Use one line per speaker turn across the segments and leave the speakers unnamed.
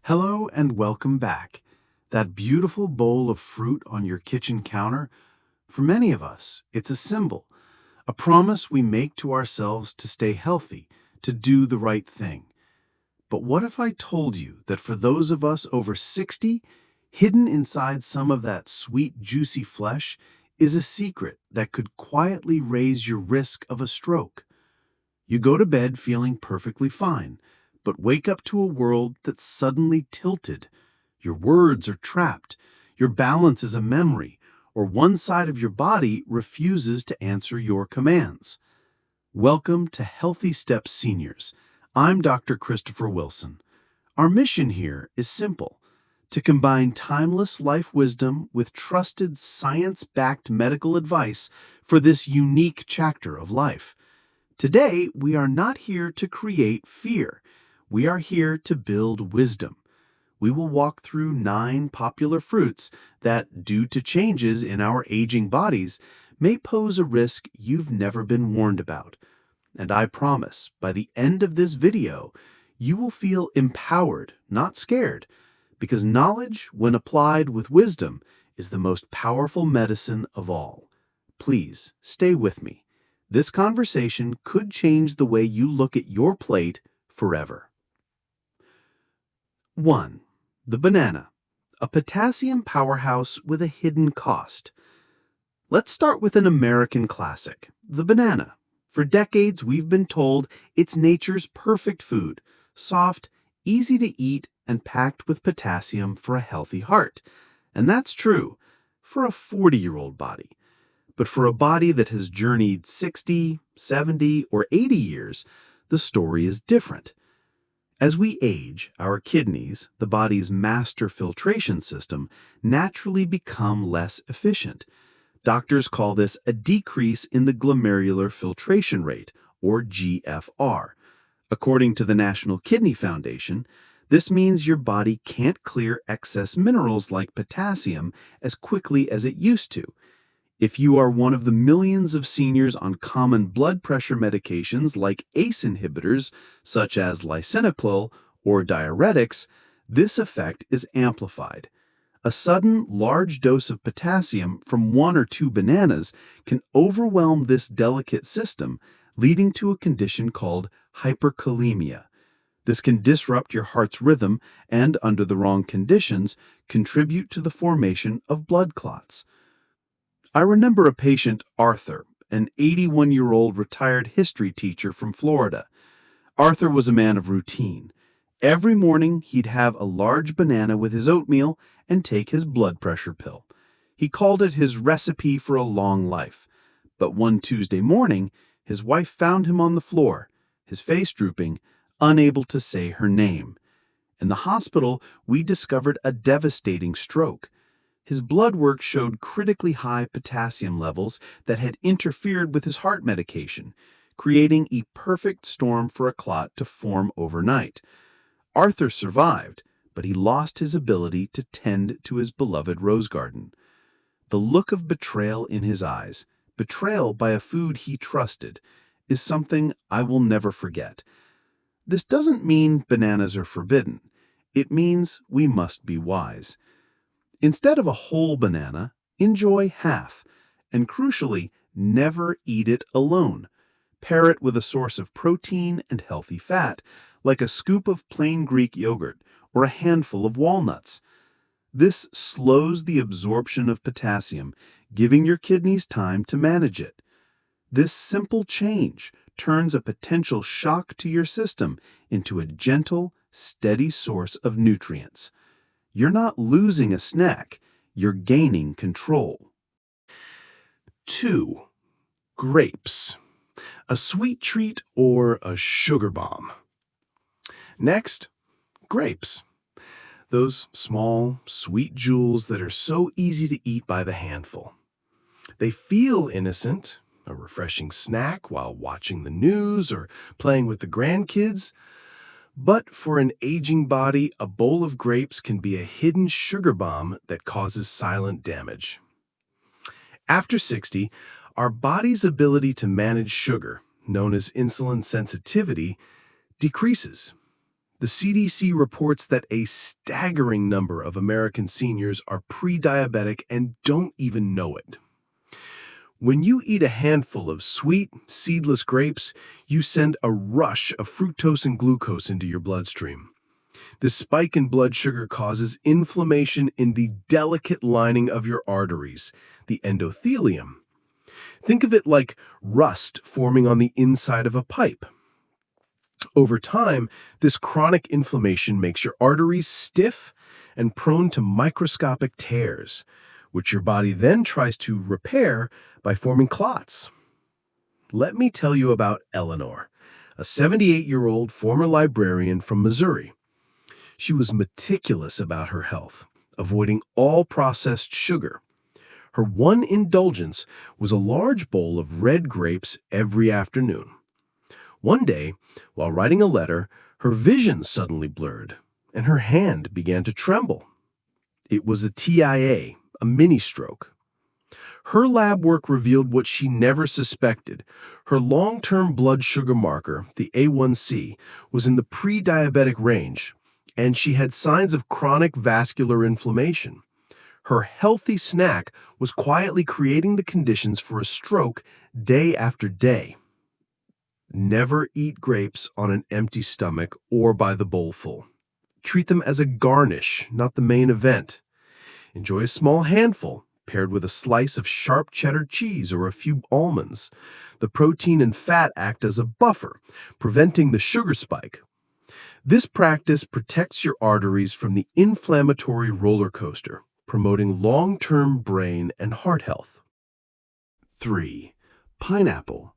Hello and welcome back. That beautiful bowl of fruit on your kitchen counter, for many of us, it's a symbol, a promise we make to ourselves to stay healthy, to do the right thing. But what if I told you that for those of us over 60, hidden inside some of that sweet, juicy flesh is a secret that could quietly raise your risk of a stroke? You go to bed feeling perfectly fine, but wake up to a world that's suddenly tilted. Your words are trapped, your balance is a memory, or one side of your body refuses to answer your commands. Welcome to Healthy Steps Seniors. I'm Dr. Christopher Wilson. Our mission here is simple: to combine timeless life wisdom with trusted science-backed medical advice for this unique chapter of life. Today, we are not here to create fear. We are here to build wisdom. We will walk through 9 popular fruits that, due to changes in our aging bodies, may pose a risk you've never been warned about. And I promise, by the end of this video, you will feel empowered, not scared, because knowledge, when applied with wisdom, is the most powerful medicine of all. Please, stay with me. This conversation could change the way you look at your plate forever. 1. The banana, a potassium powerhouse with a hidden cost. Let's start with an American classic, the banana. For decades, we've been told it's nature's perfect food, soft, easy to eat, and packed with potassium for a healthy heart. And that's true for a 40-year-old body. But for a body that has journeyed 60, 70, or 80 years, the story is different. As we age, our kidneys, the body's master filtration system, naturally become less efficient. Doctors call this a decrease in the glomerular filtration rate, or GFR. According to the National Kidney Foundation, this means your body can't clear excess minerals like potassium as quickly as it used to. If you are one of the millions of seniors on common blood pressure medications like ACE inhibitors, such as lisinopril or diuretics, this effect is amplified. A sudden, large dose of potassium from 1 or 2 bananas can overwhelm this delicate system, leading to a condition called hyperkalemia. This can disrupt your heart's rhythm and, under the wrong conditions, contribute to the formation of blood clots. I remember a patient, Arthur, an 81-year-old retired history teacher from Florida. Arthur was a man of routine. Every morning, he'd have a large banana with his oatmeal and take his blood pressure pill. He called it his recipe for a long life. But one Tuesday morning, his wife found him on the floor, his face drooping, unable to say her name. In the hospital, we discovered a devastating stroke. His blood work showed critically high potassium levels that had interfered with his heart medication, creating a perfect storm for a clot to form overnight. Arthur survived, but he lost his ability to tend to his beloved rose garden. The look of betrayal in his eyes, betrayal by a food he trusted, is something I will never forget. This doesn't mean bananas are forbidden. It means we must be wise. Instead of a whole banana, enjoy half, and crucially, never eat it alone. Pair it with a source of protein and healthy fat, like a scoop of plain Greek yogurt or a handful of walnuts. This slows the absorption of potassium, giving your kidneys time to manage it. This simple change turns a potential shock to your system into a gentle, steady source of nutrients. You're not losing a snack, you're gaining control. 2. Grapes. A sweet treat or a sugar bomb? Next, grapes. Those small, sweet jewels that are so easy to eat by the handful. They feel innocent, a refreshing snack while watching the news or playing with the grandkids. But for an aging body, a bowl of grapes can be a hidden sugar bomb that causes silent damage. After 60, our body's ability to manage sugar, known as insulin sensitivity, decreases.
The CDC reports that a staggering number of American seniors are pre-diabetic and don't even know it. When you eat a handful of sweet, seedless grapes, you send a rush of fructose and glucose into your bloodstream. This spike in blood sugar causes inflammation in the delicate lining of your arteries, the endothelium. Think of it like rust forming on the inside of a pipe. Over time, this chronic inflammation makes your arteries stiff and prone to microscopic tears, which your body then tries to repair by forming clots. Let me tell you about Eleanor, a 78-year-old former librarian from Missouri. She was meticulous about her health, avoiding all processed sugar. Her one indulgence was a large bowl of red grapes every afternoon. One day, while writing a letter, her vision suddenly blurred, and her hand began to tremble. It was a TIA, a mini-stroke. Her lab work revealed what she never suspected. Her long-term blood sugar marker, the A1C, was in the pre-diabetic range, and she had signs of chronic vascular inflammation. Her healthy snack was quietly creating the conditions for a stroke day after day. Never eat grapes on an empty stomach or by the bowlful. Treat them as a garnish, not the main event. Enjoy a small handful, paired with a slice of sharp cheddar cheese or a few almonds. The protein and fat act as a buffer, preventing the sugar spike. This practice protects your arteries from the inflammatory roller coaster, promoting long-term brain and heart health.
3. Pineapple,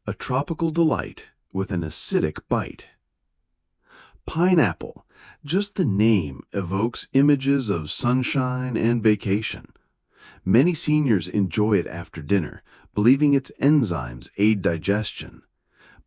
a tropical delight with an acidic bite. Pineapple, just the name evokes images of sunshine and vacation. Many seniors enjoy it after dinner, believing its enzymes aid digestion.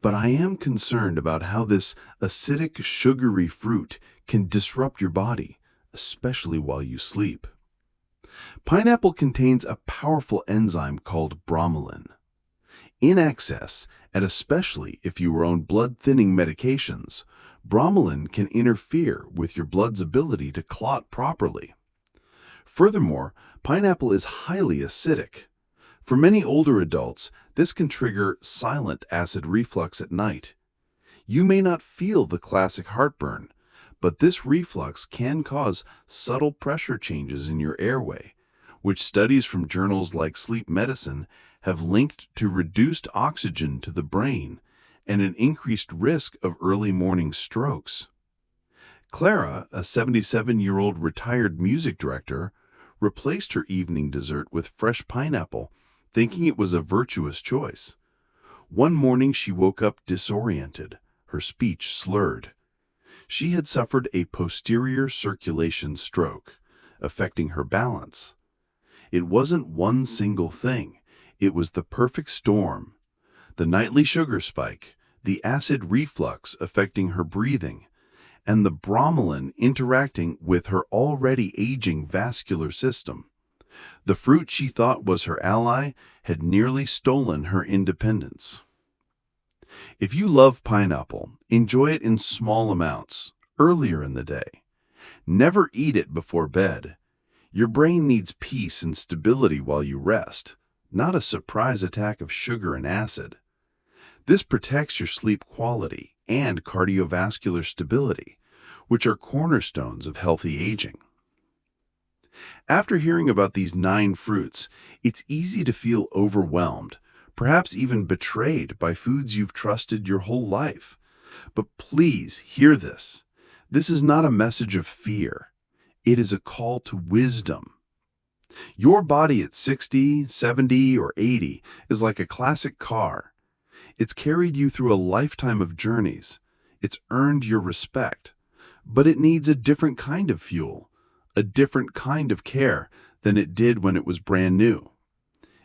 But I am concerned about how this acidic, sugary fruit can disrupt your body, especially while you sleep. Pineapple contains a powerful enzyme called bromelain. In excess, and especially if you are on blood-thinning medications, bromelain can interfere with your blood's ability to clot properly. Furthermore, pineapple is highly acidic. For many older adults, this can trigger silent acid reflux at night. You may not feel the classic heartburn, but this reflux can cause subtle pressure changes in your airway, which studies from journals like Sleep Medicine have linked to reduced oxygen to the brain and an increased risk of early morning strokes. Clara, a 77-year-old retired music director, replaced her evening dessert with fresh pineapple, thinking it was a virtuous choice. One morning she woke up disoriented, her speech slurred. She had suffered a posterior circulation stroke, affecting her balance. It wasn't one single thing. It was the perfect storm. The nightly sugar spike, the acid reflux affecting her breathing, and the bromelain interacting with her already aging vascular system. The fruit she thought was her ally had nearly stolen her independence. If you love pineapple, enjoy it in small amounts, earlier in the day. Never eat it before bed. Your brain needs peace and stability while you rest, not a surprise attack of sugar and acid. This protects your sleep quality and cardiovascular stability, which are cornerstones of healthy aging. After hearing about these 9 fruits, it's easy to feel overwhelmed, perhaps even betrayed by foods you've trusted your whole life. But please hear this. This is not a message of fear. It is a call to wisdom. Your body at 60, 70, or 80 is like a classic car. It's carried you through a lifetime of journeys. It's earned your respect. But it needs a different kind of fuel, a different kind of care than it did when it was brand new.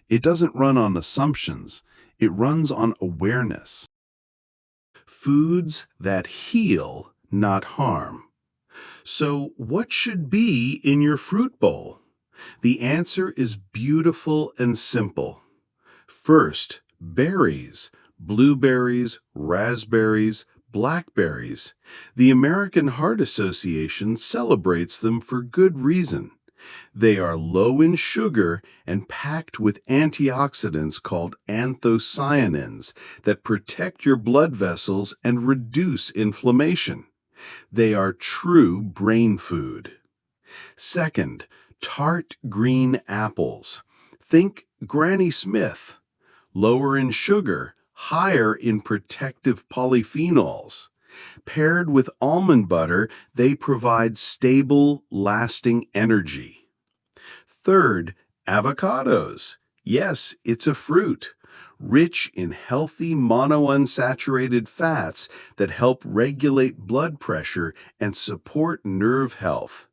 It doesn't run on assumptions. It runs on awareness. Foods that heal, not harm. So what should be in your fruit bowl? The answer is beautiful and simple. First, berries, blueberries, raspberries,
Blackberries. The American Heart Association celebrates them for good reason. They are low in sugar and packed with antioxidants called anthocyanins that protect your blood vessels and reduce inflammation. They are true brain food. Second, tart green apples. Think Granny Smith. Lower in sugar, higher in protective polyphenols. Paired with almond butter, they provide stable, lasting energy. Third, avocados. Yes, it's a fruit, rich in healthy monounsaturated fats that help regulate blood pressure and support nerve health.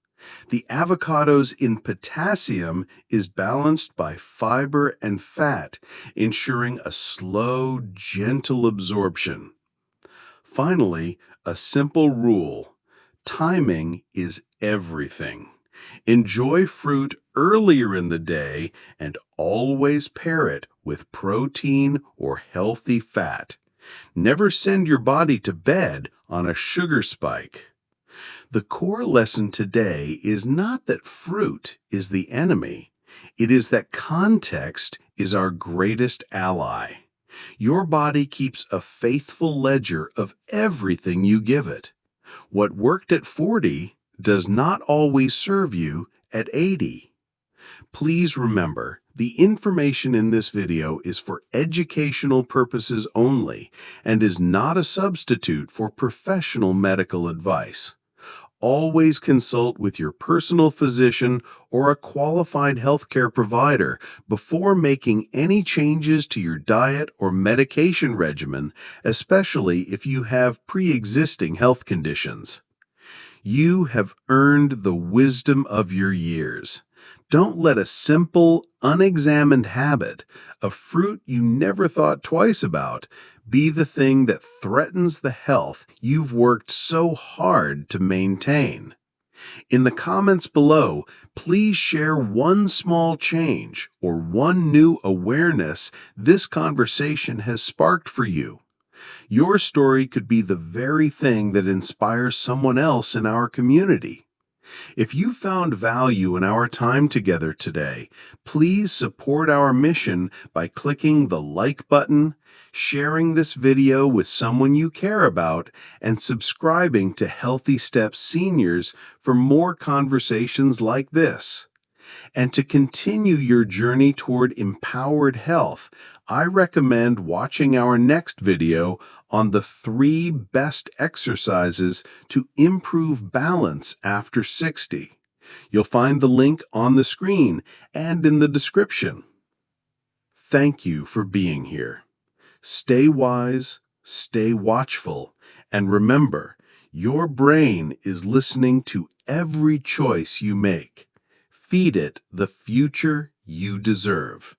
The avocados in potassium is balanced by fiber and fat, ensuring a slow, gentle absorption. Finally, a simple rule: timing is everything. Enjoy fruit earlier in the day and always pair it with protein or healthy fat. Never send your body to bed on a sugar spike. The core lesson today is not that fruit is the enemy. It is that context is our greatest ally. Your body keeps a faithful ledger of everything you give it. What worked at 40 does not always serve you at 80. Please remember, the information in this video is for educational purposes only and is not a substitute for professional medical advice. Always consult with your personal physician or a qualified healthcare provider before making any changes to your diet or medication regimen, especially if you have pre-existing health conditions. You have earned the wisdom of your years. Don't let a simple, unexamined habit, a fruit you never thought twice about, be the thing that threatens the health you've worked so hard to maintain. In the comments below, please share one small change or one new awareness this conversation has sparked for you. Your story could be the very thing that inspires someone else in our community. If you found value in our time together today, please support our mission by clicking the like button, sharing this video with someone you care about, and subscribing to Healthy Steps Seniors for more conversations like this. And to continue your journey toward empowered health, I recommend watching our next video on the 3 best exercises to improve balance after 60. You'll find the link on the screen and in the description. Thank you for being here. Stay wise, stay watchful, and remember, your brain is listening to every choice you make. Feed it the future you deserve.